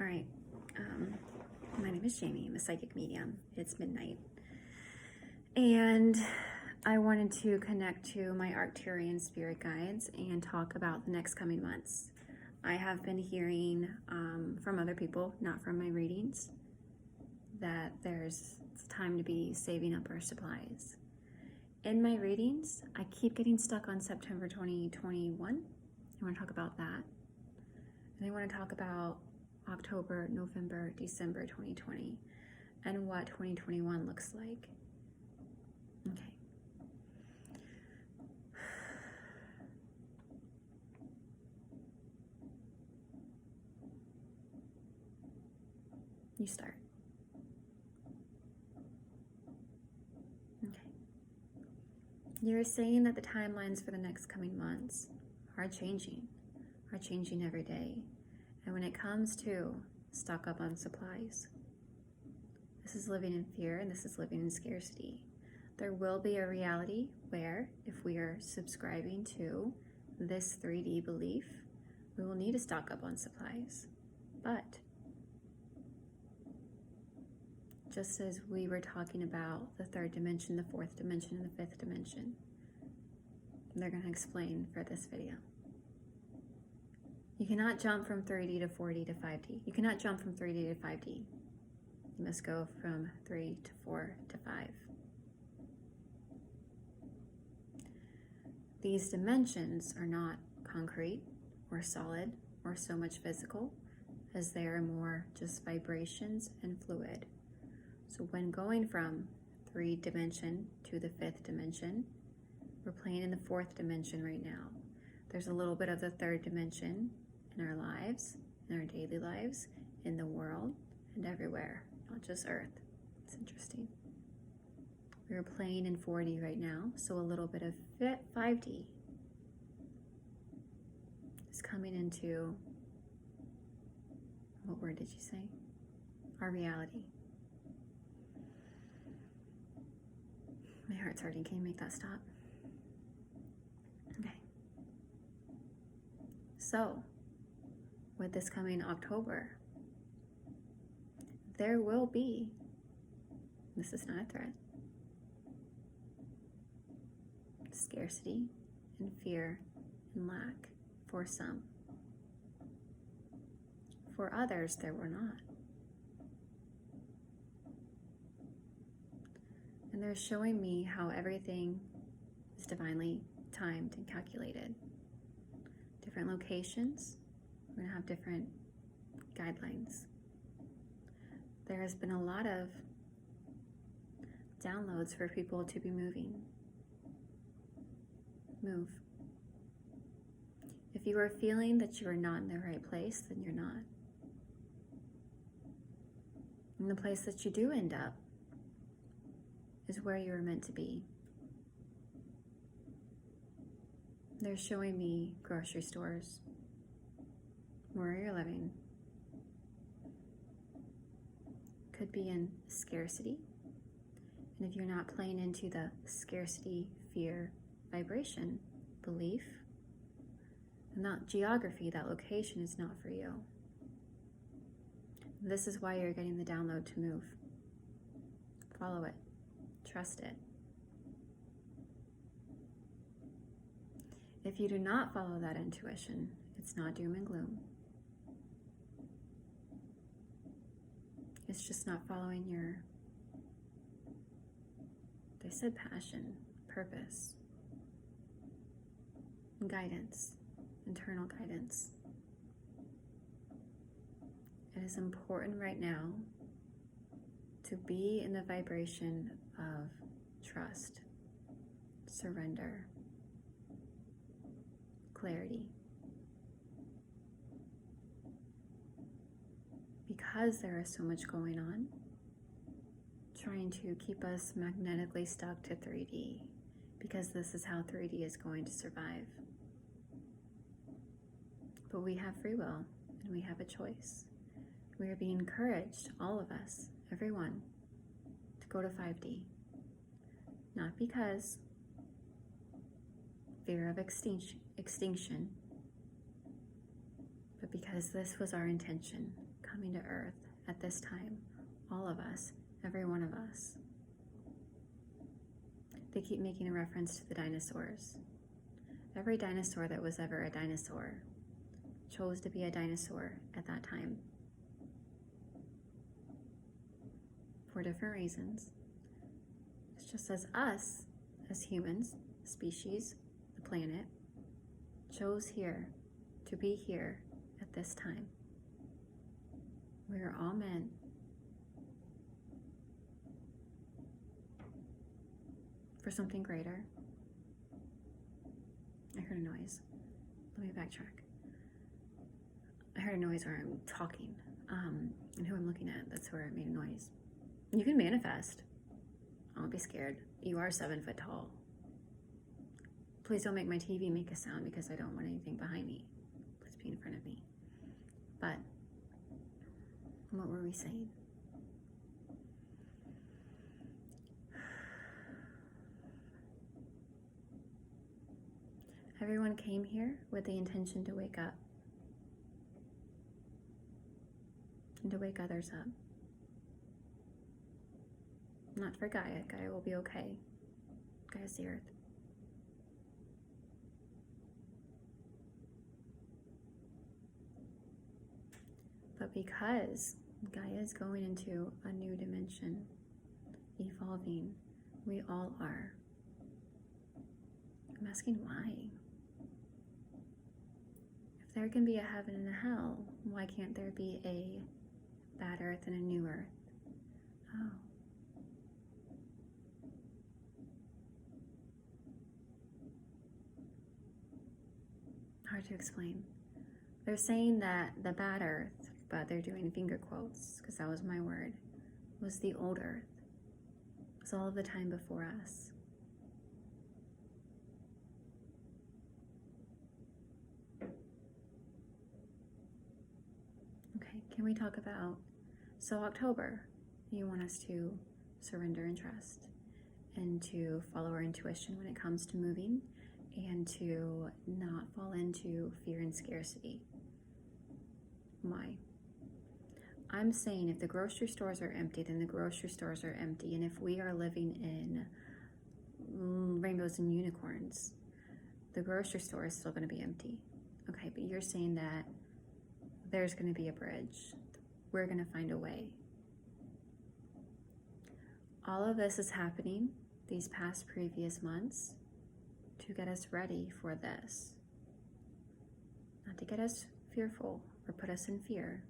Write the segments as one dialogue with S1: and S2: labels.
S1: All right. My name is Jamie. I'm a psychic medium. It's midnight. And I wanted to connect to my Arcturian spirit guides and talk about the next coming months. I have been hearing from other people, not from my readings, that it's time to be saving up our supplies. In my readings, I keep getting stuck on September 2021. I want to talk about that. And I want to talk about October, November, December 2020 and what 2021 looks like. Okay. You start. Okay. You're saying that the timelines for the next coming months are changing every day. And when it comes to stock up on supplies, this is living in fear and this is living in scarcity. There will be a reality where if we are subscribing to this 3D belief, we will need to stock up on supplies. But just as we were talking about the third dimension, the fourth dimension, and the fifth dimension, they're going to explain for this video. You cannot jump from 3D to 4D to 5D. You cannot jump from 3D to 5D. You must go from 3 to 4 to 5. These dimensions are not concrete or solid or so much physical, as they are more just vibrations and fluid. So when going from 3 dimension to the 5th dimension, we're playing in the 4th dimension right now. There's a little bit of the 3rd dimension in our lives, in our daily lives, in the world, and everywhere, not just Earth. It's interesting. We're playing in 4D right now, so a little bit of 5D is coming into, what word did you say? Our reality. My heart's hurting. Can you make that stop? Okay. So, with this coming October, there will be, this is not a threat, scarcity and fear and lack for some. For others, there were not. And they're showing me how everything is divinely timed and calculated. Different locations, we're going to have different guidelines. There has been a lot of downloads for people to be moving. Move. If you are feeling that you are not in the right place, then you're not. And the place that you do end up is where you were meant to be. They're showing me grocery stores, where you're living. Could be in scarcity. And if you're not playing into the scarcity, fear, vibration, belief, and that geography, that location is not for you. This is why you're getting the download to move. Follow it. Trust it. If you do not follow that intuition, it's not doom and gloom. It's just not following your, they said passion, purpose, guidance, internal guidance. It is important right now to be in the vibration of trust, surrender, clarity. Because there is so much going on, trying to keep us magnetically stuck to 3D, because this is how 3D is going to survive. But we have free will, and we have a choice. We are being encouraged, all of us, everyone, to go to 5D. Not because fear of extinction, but because this was our intention coming to Earth at this time. All of us, every one of us. They keep making a reference to the dinosaurs. Every dinosaur that was ever a dinosaur chose to be a dinosaur at that time for different reasons. It's just as us, as humans, species, the planet, chose here to be here at this time. We are all meant for something greater. I heard a noise. Let me backtrack. I heard a noise where I'm talking, and who I'm looking at, that's where it made a noise. You can manifest. Don't be scared. You are 7 foot tall. Please don't make my TV make a sound because I don't want anything behind me. Please be in front of me. But what were we saying? Everyone came here with the intention to wake up and to wake others up. Not for Gaia. Gaia will be okay. Gaia's the earth. But because Gaia is going into a new dimension, evolving, we all are. I'm asking why? If there can be a heaven and a hell, why can't there be a bad earth and a new earth? Oh. Hard to explain. They're saying that the bad earth, but they're doing finger quotes because that was my word, was the old earth. It was all of the time before us. Okay, can we talk about, so October, you want us to surrender and trust and to follow our intuition when it comes to moving and to not fall into fear and scarcity. Why? I'm saying if the grocery stores are empty, then the grocery stores are empty. And if we are living in rainbows and unicorns, the grocery store is still going to be empty. Okay, but you're saying that there's going to be a bridge. We're going to find a way. All of this is happening these past previous months to get us ready for this. Not to get us fearful or put us in fear.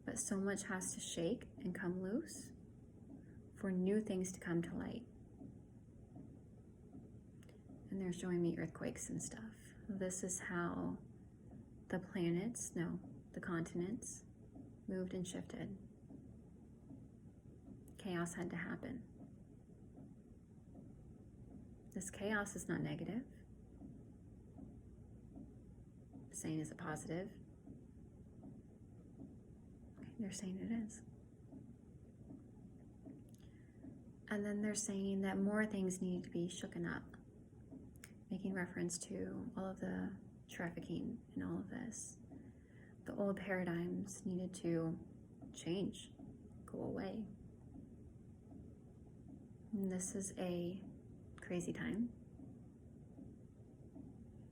S1: But so much has to shake and come loose for new things to come to light. And they're showing me earthquakes and stuff. This is how the planets, no, the continents moved and shifted. Chaos had to happen. This chaos is not negative. I'm saying is it positive? Okay, they're saying it is. And then they're saying that more things need to be shooken up, making reference to all of the trafficking and all of this. The old paradigms needed to change, go away. And this is a crazy time.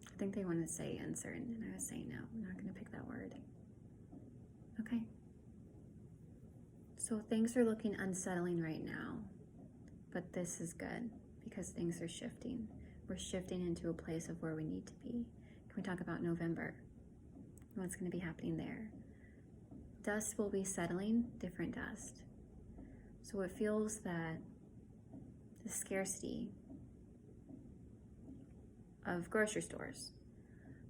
S1: I think they want to say uncertain, and I was saying no, I'm not going to pick that word. Okay. So things are looking unsettling right now, but this is good because things are shifting. We're shifting into a place of where we need to be. Can we talk about November? What's going to be happening there? Dust will be settling, different dust. So it feels that the scarcity of grocery stores,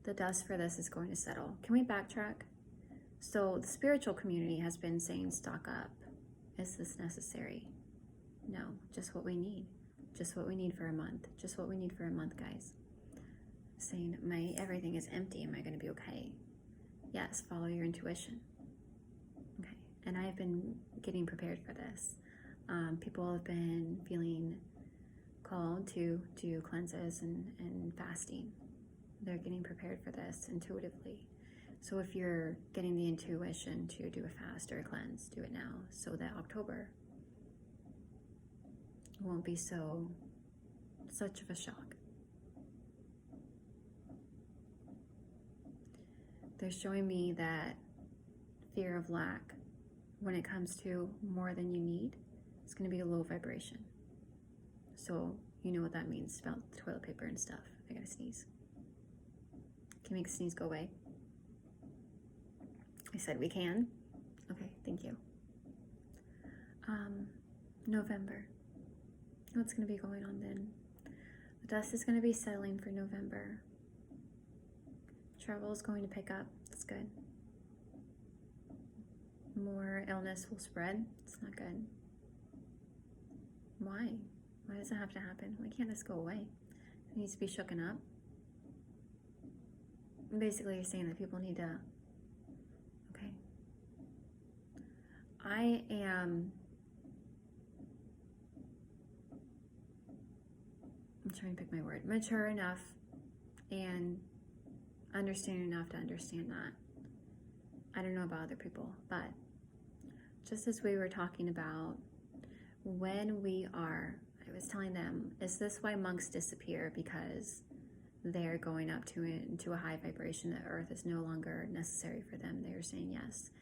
S1: the dust for this is going to settle. Can we backtrack? So the spiritual community has been saying stock up. Is this necessary? No, just what we need. Just what we need for a month. Just what we need for a month, guys. Saying everything is empty. Am I going to be okay? Yes, follow your intuition. Okay, and I've been getting prepared for this. People have been feeling called to do cleanses and fasting. They're getting prepared for this intuitively. So if you're getting the intuition to do a fast or a cleanse, do it now so that October won't be such of a shock. They're showing me that fear of lack, when it comes to more than you need, it's going to be a low vibration. So you know what that means about toilet paper and stuff. I gotta sneeze. Can you make a sneeze go away? I said we can. Okay, thank you. November. What's going to be going on then? The dust is going to be settling for November. Travel is going to pick up. That's good. More illness will spread. It's not good. Why? Why does it have to happen? Why can't this go away? It needs to be shooken up. Basically, you're saying that people need to... Okay. I'm trying to pick my word. Mature enough and understanding enough to understand that. I don't know about other people, but just as we were talking about when we are, I was telling them, is this why monks disappear? Because they're going up into a high vibration that earth is no longer necessary for them. They're saying yes.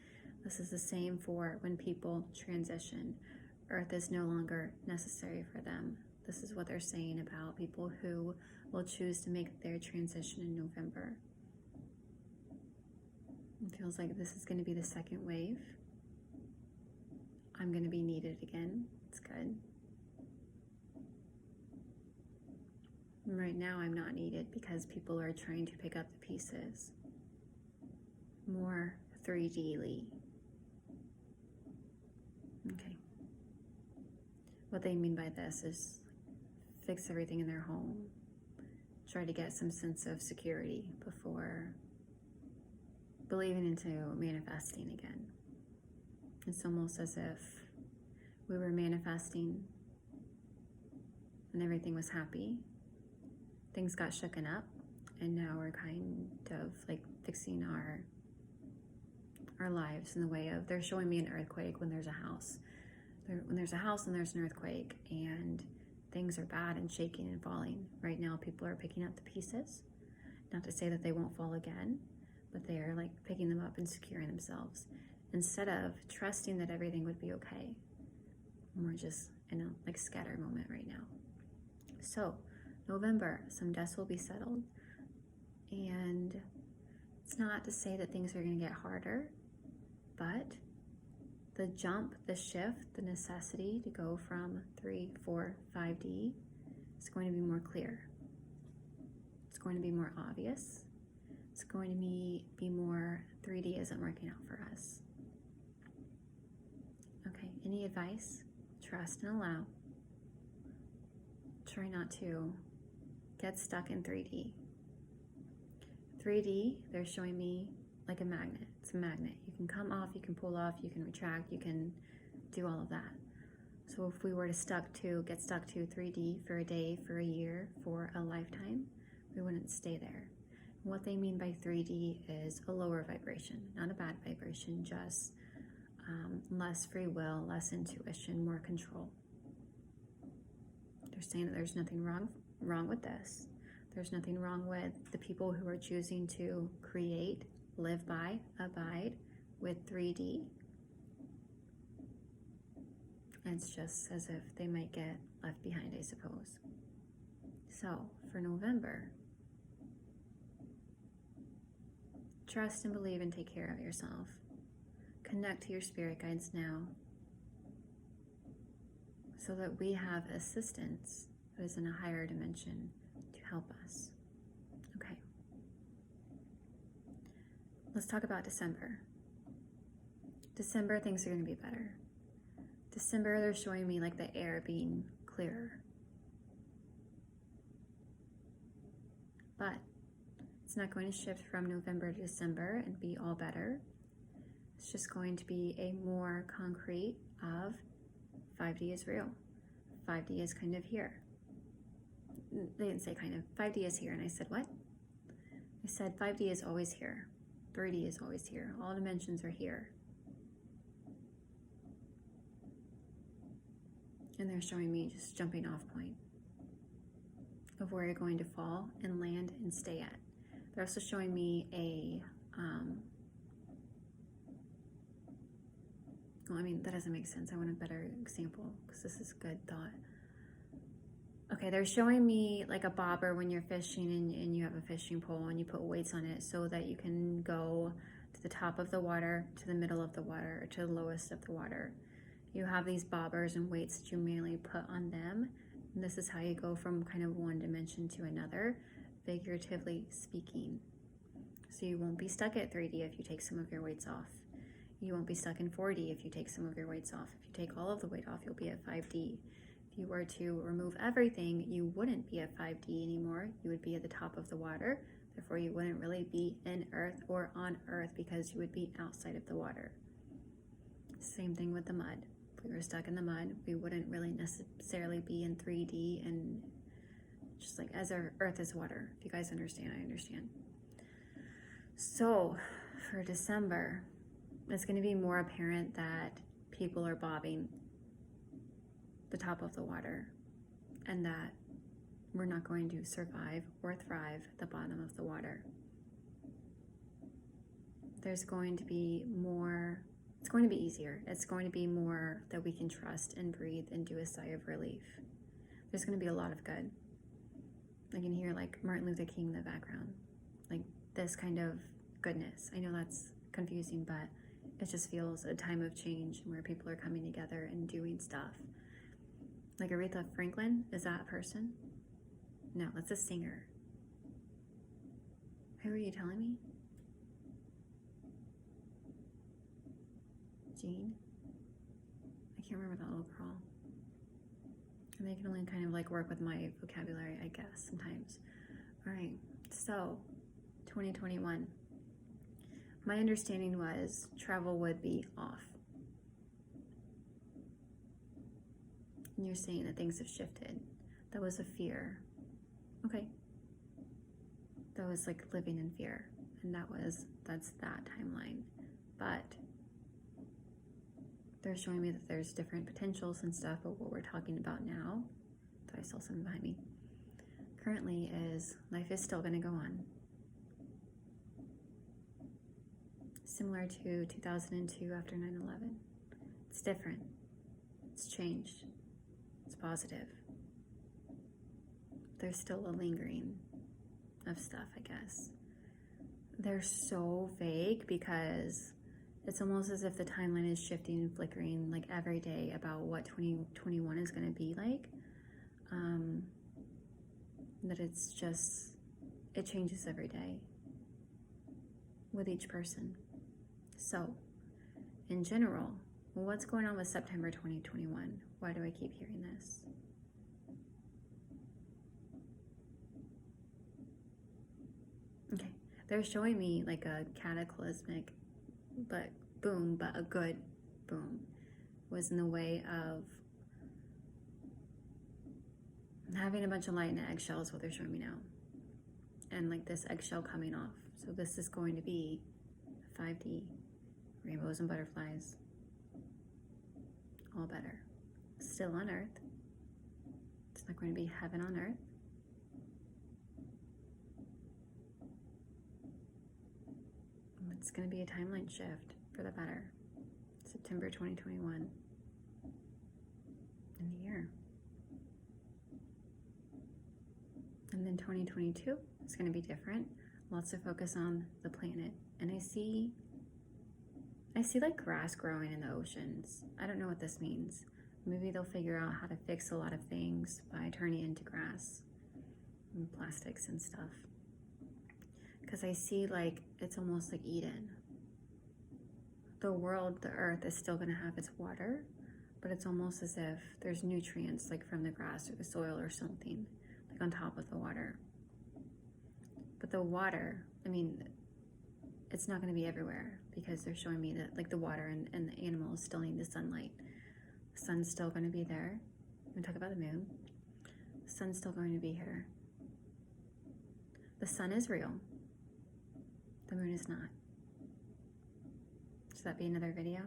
S1: This is the same for when people transition. Earth is no longer necessary for them. This is what they're saying about people who will choose to make their transition in November. It feels like this is going to be the second wave. I'm going to be needed again. It's good. Right now I'm not needed because people are trying to pick up the pieces. More 3D-ly. Okay. What they mean by this is fix everything in their home. Try to get some sense of security before believing into manifesting again. It's almost as if we were manifesting and everything was happy. Things got shooken up and now we're kind of like fixing our lives in the way of, they're showing me an earthquake when there's a house. When there's a house and there's an earthquake and things are bad and shaking and falling. Right now people are picking up the pieces. Not to say that they won't fall again, but they are like picking them up and securing themselves. Instead of trusting that everything would be okay. We're just in a like scatter moment right now. So November, some dust will be settled. And it's not to say that things are going to get harder, but the jump, the shift, the necessity to go from 3, 4, 5D is going to be more clear. It's going to be more obvious. It's going to be more 3D isn't working out for us. Okay, any advice? Trust and allow. Try not to get stuck in 3D. 3D, they're showing me like a magnet. It's a magnet. You can come off, you can pull off, you can retract, you can do all of that. So if we were to get stuck to 3D for a day, for a year, for a lifetime, we wouldn't stay there. What they mean by 3D is a lower vibration, not a bad vibration, just less free will, less intuition, more control. They're saying that there's nothing wrong with this. There's nothing wrong with the people who are choosing to create, live by, abide with 3D. It's just as if they might get left behind, I suppose. So for November, trust and believe and take care of yourself. Connect to your spirit guides now so that we have assistance that is in a higher dimension to help us. Okay. Let's talk about December. December, things are going to be better. December, they're showing me like the air being clearer. But it's not going to shift from November to December and be all better. It's just going to be a more concrete of 5D is real. 5D is kind of here. They didn't say kind of. 5D is here. And I said, what? I said 5D is always here. 3D is always here. All dimensions are here. And they're showing me just jumping off point of where you're going to fall and land and stay at. They're also showing me a, well, I mean, that doesn't make sense. I want a better example because this is good thought. Okay, they're showing me like a bobber when you're fishing and you have a fishing pole and you put weights on it so that you can go to the top of the water, to the middle of the water, or to the lowest of the water. You have these bobbers and weights that you mainly put on them. And this is how you go from kind of one dimension to another, figuratively speaking. So you won't be stuck at 3D if you take some of your weights off. You won't be stuck in 4D if you take some of your weights off. If you take all of the weight off, you'll be at 5D. If you were to remove everything, you wouldn't be at 5D anymore. You would be at the top of the water. Therefore, you wouldn't really be in Earth or on Earth because you would be outside of the water. Same thing with the mud. If we were stuck in the mud, we wouldn't really necessarily be in 3D, and just like as our Earth is water. If you guys understand, I understand. So for December, it's going to be more apparent that people are bobbing the top of the water and that we're not going to survive or thrive at the bottom of the water. There's going to be more, it's going to be easier. It's going to be more that we can trust and breathe and do a sigh of relief. There's going to be a lot of good. I can hear like Martin Luther King in the background, like this kind of goodness. I know that's confusing, but it just feels a time of change where people are coming together and doing stuff. Like Aretha Franklin, is that a person? No, that's a singer. Who are you telling me? Jean? I can't remember that little girl. And I can only kind of like work with my vocabulary, I guess, sometimes. All right, so 2021. My understanding was travel would be off. And you're saying that things have shifted. That was a fear. Okay. That was like living in fear. And that's that timeline. But they're showing me that there's different potentials and stuff, but what we're talking about now, I saw something behind me, currently is life is still gonna go on. Similar to 2002 after 9/11. It's different. It's changed. It's positive. There's still a lingering of stuff, I guess. They're so vague because it's almost as if the timeline is shifting and flickering like every day about what 2021 is going to be like. That it's just, it changes every day with each person. So, in general, what's going on with September 2021? Why do I keep hearing this? Okay, they're showing me like a cataclysmic, but boom, but a good boom was in the way of having a bunch of light in an eggshell is what they're showing me now. And like this eggshell coming off. So this is going to be 5D, rainbows and butterflies, all better. Still on Earth. It's not going to be heaven on Earth. It's going to be a timeline shift for the better. September 2021 in the year. And then 2022 is going to be different. Lots of focus on the planet. And I see like grass growing in the oceans. I don't know what this means. Maybe they'll figure out how to fix a lot of things by turning it into grass and plastics and stuff. Because I see like it's almost like Eden. The world, the earth is still going to have its water, but it's almost as if there's nutrients like from the grass or the soil or something like on top of the water. But the water, I mean, it's not going to be everywhere because they're showing me that like the water and the animals still need the sunlight. The sun's still going to be there. I'm going to talk about the moon. The sun's still going to be here. The sun is real. The moon is not. that be another video?